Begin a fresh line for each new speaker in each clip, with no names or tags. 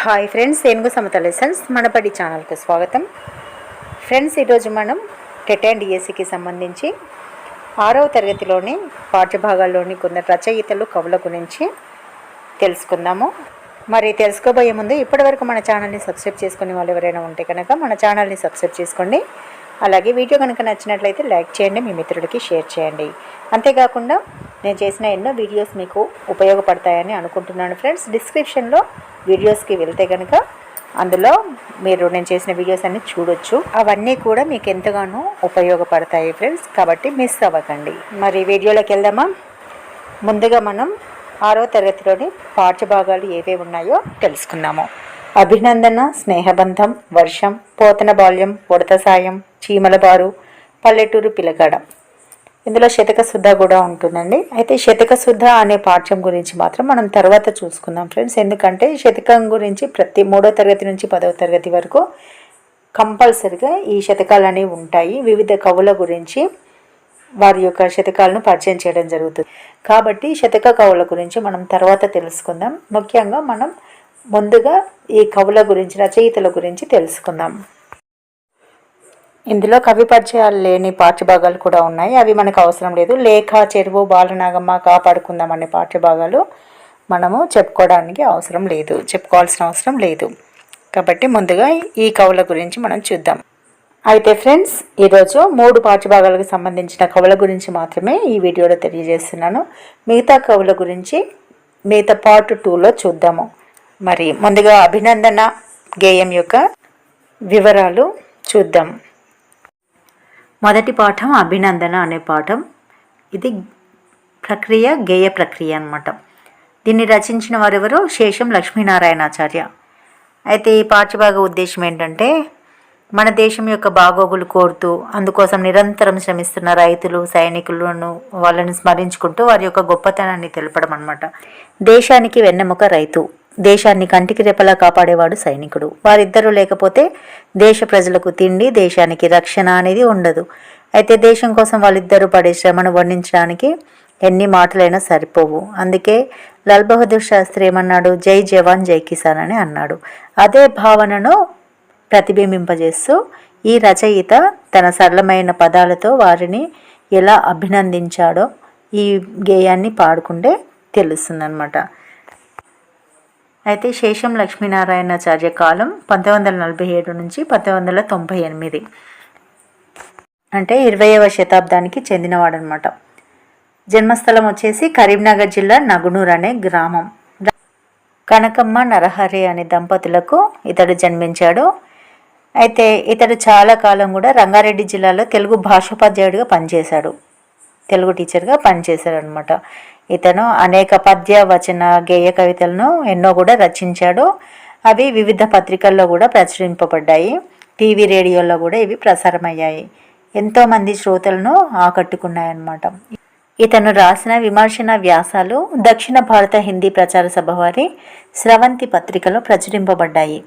Hi friends, ఏనుగు Samata lessons మనపడి ఛానల్కి స్వాగతం. ఫ్రెండ్స్, ఈరోజు మనం టెట్ అండ్ డిఎస్సికి సంబంధించి 6వ తరగతిలోని పాఠ్యభాగాల్లోని కొందరు రచయితలు కవుల గురించి తెలుసుకుందాము. మరి తెలుసుకోబోయే ముందు ఇప్పటివరకు మన ఛానల్ని సబ్స్క్రైబ్ చేసుకునే వాళ్ళు ఎవరైనా ఉంటే కనుక మన ఛానల్ని సబ్స్క్రైబ్ చేసుకోండి. అలాగే వీడియో కనుక నచ్చినట్లయితే లైక్ చేయండి, మీ మిత్రులకి షేర్ చేయండి. అంతేకాకుండా నేను చేసిన ఎన్నో వీడియోస్ మీకు ఉపయోగపడతాయని అనుకుంటున్నాను. ఫ్రెండ్స్, డిస్క్రిప్షన్లో వీడియోస్కి వెళ్తే కనుక అందులో మీరు నేను చేసిన వీడియోస్ అన్నీ చూడొచ్చు. అవన్నీ కూడా మీకు ఎంతగానో ఉపయోగపడతాయి ఫ్రెండ్స్, కాబట్టి మిస్ అవ్వకండి. మరి వీడియోలోకి వెళ్దామా? ముందుగా మనం 6వ తరగతిలోని పాఠ్యభాగాలు ఏవేవి ఉన్నాయో తెలుసుకుందాము. అభినందన, స్నేహబంధం, వర్షం, పోతన బాల్యం, ఉడత సాయం, చీమల బారు, పల్లెటూరు పిలగాడ. ఇందులో శతక శుద్ధ కూడా ఉంటుందండి. అయితే శతక శుద్ధ అనే పాఠ్యం గురించి మాత్రం మనం తర్వాత చూసుకుందాం ఫ్రెండ్స్. ఎందుకంటే శతకం గురించి ప్రతి 3వ తరగతి నుంచి 10వ తరగతి వరకు కంపల్సరిగా ఈ శతకాలు అనేవి ఉంటాయి. వివిధ కవుల గురించి వారి యొక్క శతకాలను పరిచయం చేయడం జరుగుతుంది. కాబట్టి శతక కవుల గురించి మనం తర్వాత తెలుసుకుందాం. ముఖ్యంగా మనం ముందుగా ఈ కవుల గురించి, రచయితల గురించి తెలుసుకుందాం. ఇందులో కవి పరిచయాలు లేని పాఠ్యభాగాలు కూడా ఉన్నాయి. అవి మనకు అవసరం లేదు. లేఖ, చెరువు, బాలనాగమ్మ, కాపాడుకుందాం అనే పాఠ్యభాగాలు మనము చెప్పుకోవాల్సిన అవసరం లేదు. కాబట్టి ముందుగా ఈ కవుల గురించి మనం చూద్దాం. అయితే ఫ్రెండ్స్, ఈరోజు 3 పాఠ్యభాగాలకు సంబంధించిన కవుల గురించి మాత్రమే ఈ వీడియోలో తెలియజేస్తున్నాను. మిగతా కవుల గురించి మిగతా పార్ట్ 2లో చూద్దాము. మరి ముందుగా అభినందన గేయం యొక్క వివరాలు చూద్దాం. మొదటి పాఠం అభినందన అనే పాఠం. ఇది గేయ ప్రక్రియ అన్నమాట. దీన్ని రచించిన వారెవరు? శేషం లక్ష్మీనారాయణాచార్య. అయితే ఈ పాఠ్యభాగ ఉద్దేశం ఏంటంటే, మన దేశం యొక్క బాగోగులు కోరుతూ అందుకోసం నిరంతరం శ్రమిస్తున్న రైతులు, సైనికులను వాళ్ళని స్మరించుకుంటూ వారి యొక్క గొప్పతనాన్ని తెలపడం అన్నమాట. దేశానికి వెన్నెముక రైతు, దేశాన్ని కంటికి రెప్పలా కాపాడేవాడు సైనికుడు. వారిద్దరూ లేకపోతే దేశ ప్రజలకు తిండి, దేశానికి రక్షణ అనేది ఉండదు. అయితే దేశం కోసం వాళ్ళిద్దరూ పడే శ్రమను వర్ణించడానికి ఎన్ని మాటలైనా సరిపోవు. అందుకే లాల్ బహదూర్ శాస్త్రి ఏమన్నాడు? జై జవాన్ జై కిసాన్ అని అన్నాడు. అదే భావనను ప్రతిబింబింపజేస్తూ ఈ రచయిత తన సరళమైన పదాలతో వారిని ఎలా అభినందించాడో ఈ గేయాన్ని పాడుకుంటే తెలుస్తుందన్నమాట. అయితే శేషం లక్ష్మీనారాయణాచార్య కాలం 1947 నుంచి 1998, అంటే 20వ శతాబ్దానికి చెందినవాడనమాట. జన్మస్థలం వచ్చేసి కరీంనగర్ జిల్లా నగునూర్ అనే గ్రామం. కనకమ్మ నరహరి అనే దంపతులకు ఇతడు జన్మించాడు. అయితే ఇతడు చాలా కాలం కూడా రంగారెడ్డి జిల్లాలో తెలుగు భాషోపాధ్యాయుడిగా పనిచేశాడు, తెలుగు టీచర్గా పనిచేశాడు అనమాట. ఇతను అనేక పద్య, వచన, గేయ కవితలను ఎన్నో కూడా రచించాడు. అవి వివిధ పత్రికల్లో కూడా ప్రచురింపబడ్డాయి. టీవీ, రేడియోలో కూడా ఇవి ప్రసారమయ్యాయి. ఎంతోమంది శ్రోతలను ఆకట్టుకున్నాయన్నమాట. ఇతను రాసిన విమర్శన వ్యాసాలు దక్షిణ భారత హిందీ ప్రచార సభ వారి స్రవంతి పత్రికలో ప్రచురింపబడ్డాయి.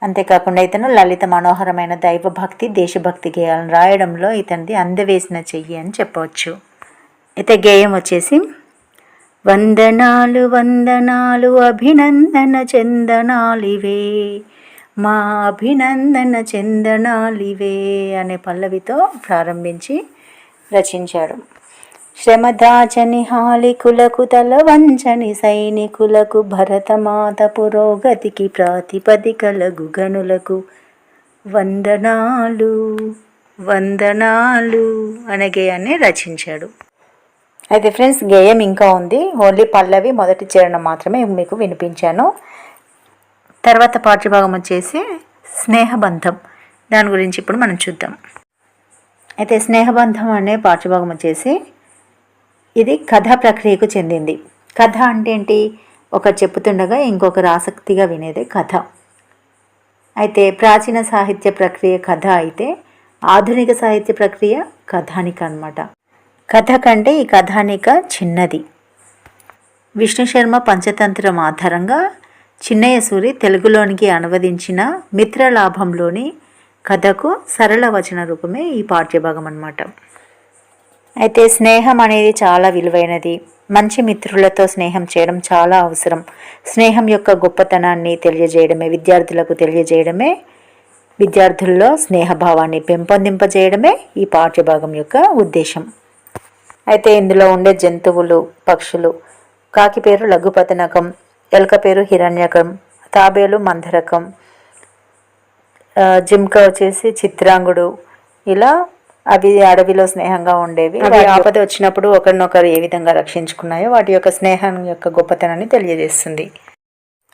అంతేకాకుండా ఇతను లలిత మనోహరమైన దైవభక్తి, దేశభక్తి గేయాలను రాయడంలో ఇతనిది అందవేసిన చెయ్యి అని చెప్పవచ్చు. అయితే గేయం వచ్చేసి, వందనాలు వందనాలు అభినందన చందనాలివే, మా అభినందన చందనాలివే అనే పల్లవితో ప్రారంభించి రచించాడు. శ్రమదాచని హాలికులకు, తల వంచని సైనికులకు, భరతమాత పురోగతికి ప్రాతిపదికలగు గనులకు వందనాలు వందనాలు అనే గేయాన్ని రచించాడు. అయితే ఫ్రెండ్స్, గేయం ఇంకా ఉంది. ఓన్లీ పల్లవి మొదటి చరణం మాత్రమే మీకు వినిపించాను. తర్వాత పాఠ్యభాగం వచ్చేసి స్నేహబంధం. దాని గురించి ఇప్పుడు మనం చూద్దాం. అయితే స్నేహబంధం అనే పాఠ్యభాగం వచ్చేసి ఇది కథా ప్రక్రియకు చెందింది. కథ అంటే ఏంటి? ఒకరు చెప్పుతుండగా ఇంకొకరు ఆసక్తిగా వినేదే కథ. అయితే ప్రాచీన సాహిత్య ప్రక్రియ కథ అయితే, ఆధునిక సాహిత్య ప్రక్రియ కథానిక అన్నమాట. కథ కంటే ఈ కథానిక చిన్నది. విష్ణు శర్మ పంచతంత్రం ఆధారంగా చిన్నయ్య సూరి తెలుగులోనికి అనువదించిన మిత్రలాభంలోని కథకు సరళ వచన రూపమే ఈ పాఠ్యభాగం అన్నమాట. అయితే స్నేహం అనేది చాలా విలువైనది. మంచి మిత్రులతో స్నేహం చేయడం చాలా అవసరం. స్నేహం యొక్క గొప్పతనాన్ని తెలియజేయడమే విద్యార్థులకు తెలియజేయడమే, విద్యార్థుల్లో స్నేహభావాన్ని పెంపొందింపజేయడమే ఈ పాఠ్యభాగం యొక్క ఉద్దేశం. అయితే ఇందులో ఉండే జంతువులు, పక్షులు, కాకి పేరు లఘుపతనకం, ఎలుక పేరు హిరణ్యకం, తాబేలు మందరకం, జింక వచ్చేసి చిత్రాంగుడు. ఇలా అవి అడవిలో స్నేహంగా ఉండేవి. అవి ఆపద వచ్చినప్పుడు ఒకరినొకరు ఏ విధంగా రక్షించుకున్నాయో వాటి యొక్క స్నేహం యొక్క గొప్పతనాన్ని తెలియజేస్తుంది.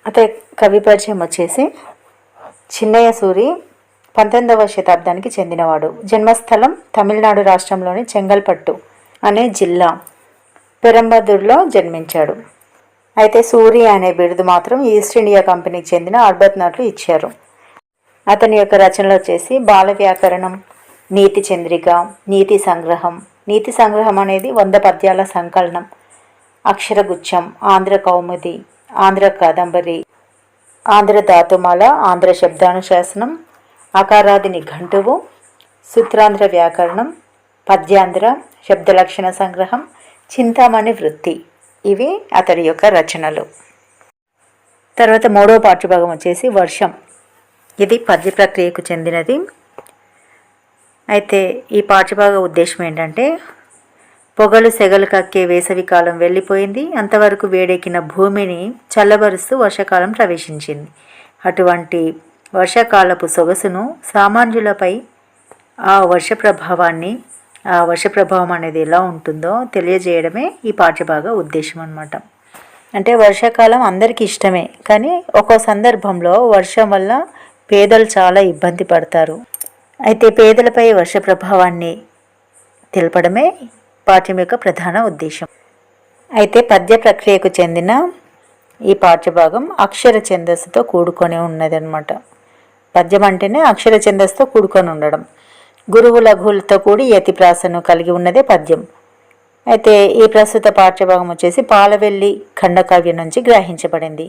అయితే కవి పరిచయం వచ్చేసి చిన్నయ్య సూరి 19వ శతాబ్దానికి చెందినవాడు. జన్మస్థలం తమిళనాడు రాష్ట్రంలోని చెంగల్పట్టు అనే జిల్లా పెరంబదూర్లో జన్మించాడు. అయితే సూరి అనే బిరుదు మాత్రం ఈస్ట్ ఇండియా కంపెనీకి చెందిన ఆర్బత్నాట్లు ఇచ్చారు. అతని యొక్క రచనలు వచ్చేసి బాల వ్యాకరణం, నీతి చంద్రిక, నీతి సంగ్రహం. నీతి సంగ్రహం అనేది 100 పద్యాల సంకలనం. అక్షరగుచ్చం, ఆంధ్ర కౌముది, ఆంధ్ర కాదంబరి, ఆంధ్ర ధాతుమాల, ఆంధ్ర శబ్దానుశాసనం, అకారాది నిఘంటువు, సూత్రాంధ్ర వ్యాకరణం, పద్యాంధ్ర, శబ్దలక్షణ సంగ్రహం, చింతామణి వృత్తి. ఇవి అతడి యొక్క రచనలు. తర్వాత 3వ పాఠ్యభాగం వచ్చేసి వర్షం. ఇది పద్య ప్రక్రియకు చెందినది. అయితే ఈ పాఠ్యభాగ ఉద్దేశం ఏంటంటే, పొగలు సెగలు కక్కే వేసవికాలం వెళ్ళిపోయింది. అంతవరకు వేడెక్కిన భూమిని చల్లబరుస్తూ వర్షాకాలం ప్రవేశించింది. అటువంటి వర్షాకాలపు సొగసును సామాన్యులపై ఆ వర్ష ప్రభావం అనేది ఎలా ఉంటుందో తెలియజేయడమే ఈ పాఠ్యభాగ ఉద్దేశం అన్నమాట. అంటే వర్షాకాలం అందరికీ ఇష్టమే, కానీ ఒక్కో సందర్భంలో వర్షం వల్ల పేదలు చాలా ఇబ్బంది పడతారు. అయితే పేదలపై వర్ష ప్రభావాన్ని తెలపడమే పాఠ్యం యొక్క ప్రధాన ఉద్దేశం. అయితే పద్య ప్రక్రియకు చెందిన ఈ పాఠ్యభాగం అక్షర ఛందస్సుతో కూడుకొని ఉన్నదన్నమాట. పద్యం అంటేనే అక్షర ఛందస్సుతో కూడుకొని ఉండడం. గురువు లఘువులతో కూడి యతిప్రాసను కలిగి ఉన్నదే పద్యం. అయితే ఈ ప్రస్తుత పాఠ్యభాగం వచ్చేసి పాలవెల్లి ఖండకావ్యం నుంచి గ్రహించబడింది.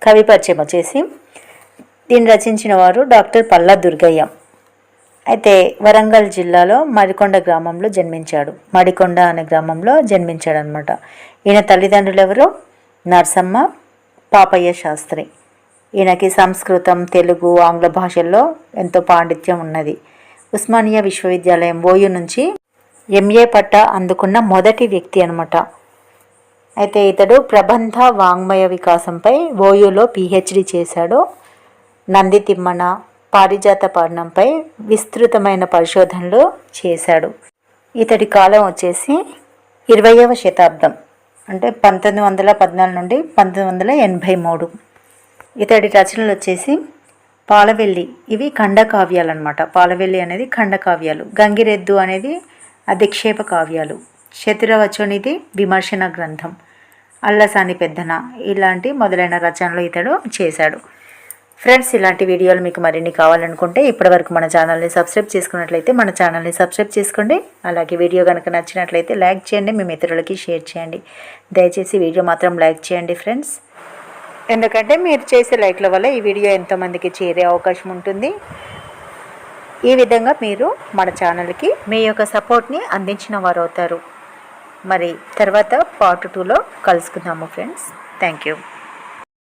కవి పరిచయం వచ్చేసి దీన్ని రచించిన వారు డాక్టర్ పల్లా దుర్గయ్య. అయితే వరంగల్ జిల్లాలో మడికొండ గ్రామంలో జన్మించాడు. మడికొండ అనే గ్రామంలో జన్మించాడు అనమాట. ఈయన తల్లిదండ్రులు ఎవరు? నర్సమ్మ, పాపయ్య శాస్త్రి. ఈయనకి సంస్కృతం, తెలుగు, ఆంగ్ల భాషల్లో ఎంతో పాండిత్యం ఉన్నది. ఉస్మానియా విశ్వవిద్యాలయం ఓయూ నుంచి ఎంఏ పట్టా అందుకున్న మొదటి వ్యక్తి అనమాట. అయితే ఇతడు ప్రబంధ వాంగ్మయ వికాసంపై ఓయూలో పిహెచ్డి చేశాడు. నంది తిమ్మన, పారిజాత పర్ణంపై విస్తృతమైన పరిశోధనలు చేశాడు. ఇతడి కాలం వచ్చేసి 20వ శతాబ్దం, అంటే 1914 నుండి 1983. ఇతడి రచనలు వచ్చేసి పాలవెల్లి, ఇవి ఖండకావ్యాలు అనమాట. పాలవెల్లి అనేది ఖండకావ్యాలు. గంగిరెద్దు అనేది అధిక్షేప కావ్యాలు. శతురవచనిది విమర్శన గ్రంథం. అల్లసాని పెద్దన, ఇలాంటి మొదలైన రచనలు ఇతడు చేశాడు. ఫ్రెండ్స్, ఇలాంటి వీడియోలు మీకు మరిన్ని కావాలనుకుంటే ఇప్పటివరకు మన ఛానల్ని సబ్స్క్రైబ్ చేసుకున్నట్లయితే మన ఛానల్ని సబ్స్క్రైబ్ చేసుకోండి. అలాగే వీడియో కనుక నచ్చినట్లయితే లైక్ చేయండి, మీ మిత్రులకి షేర్ చేయండి. దయచేసి వీడియో మాత్రం లైక్ చేయండి ఫ్రెండ్స్, ఎందుకంటే మీరు చేసే లైక్ల వల్ల ఈ వీడియో ఎంతోమందికి చేరే అవకాశం ఉంటుంది. ఈ విధంగా మీరు మన ఛానల్కి మీ యొక్క సపోర్ట్ని అందించిన వారు అవుతారు. మరి తర్వాత పార్ట్ 2లో కలుసుకుందాము ఫ్రెండ్స్. Thank you.